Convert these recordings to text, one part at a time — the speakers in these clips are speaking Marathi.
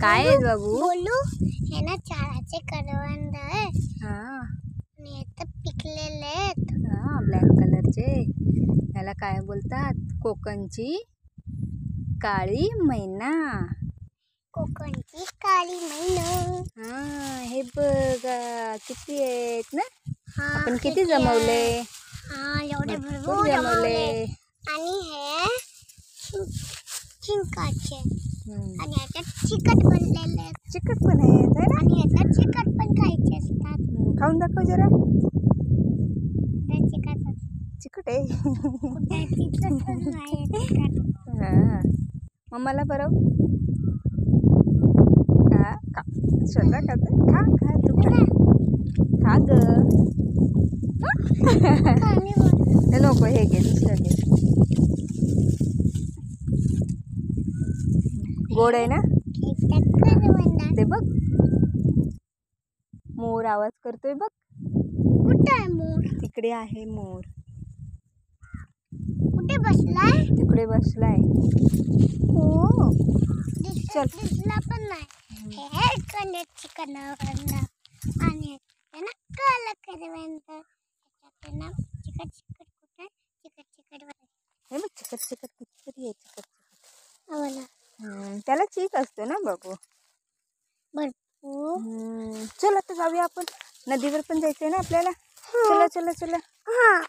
काय आहे बाबू? बोलू हे ना चाराचे करवंद आहे हा आणि आता पिकलेले आहेत. हा ब्लॅक कलरचे. याला काय बोलतात? कोकणची काळी मैना. कोकणची काळी मैना. हा हे बघा किती आहेत ना. हा, आपण किती जमवले? हा एवढे भरपूर भरपूर जमवले. आणि हे चिंकाचे आणि याच्यात चिकट बनलेले आहेत. चिकट पण आहेत है ना? आणि याच्यात चिकट पण खायचे असतात. खाऊन दाखव जरा. चिकट आहे. हा मम्माला बरं. हा खा स्वतः खाते. खा खा तू खा. खा ग. हे नको हे घे दुसरं घे. गोड आहे ना ते बघ. मोर आवाज करतोय बघ. कुठे आहे मोर? तिकडे आहे मोर. कुठे बसलाय? तिकडे बसलाय. हो चल. दिसला पण नाही. हे कण्याची करवंद आणि ना काला करवंद. त्याच्यात ना चिकट चिकट कुठे चिकट चिकट हे बघ चिकट चिकट किती आहे चिकट चिकट. हो ना. त्याला चीक असतो ना बाबू. भरपूर. चल आता जाऊया आपण. नदीवर पण जायचंय ना आपल्याला. चला चला चला. हा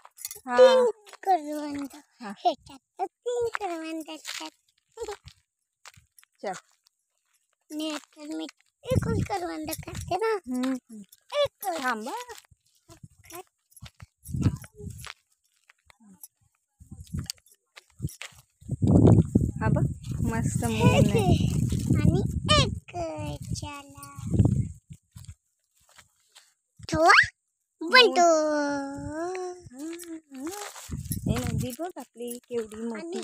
हा. 3 करवंद. हा. ह्याच्यात 3 करवंद असतात. चल. नाही तर मी एकच करवंद खाते ना. एक थांबा. हा बघ मस्त मोर आहे. आणि एक चला ठेवा बनतो. हे नदी बघ आपली केवढी आणि मोठी.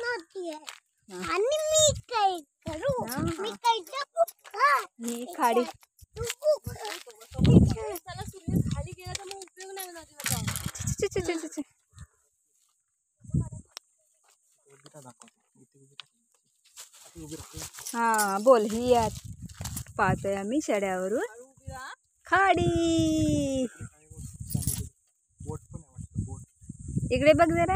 नदी आहे. आणि मी काय करू? मी काय टाकू का? ही खाडी. खाली गेला तर मग उपयोग नाही नदीवर. हा बोल. ही यात पाहतोय आम्ही सड्यावरून खाडी. इकडे बघ जरा.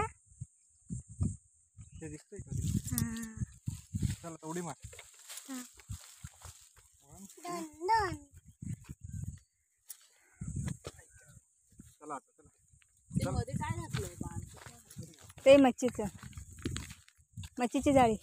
उडी मार. ते मच्छीची जाळी.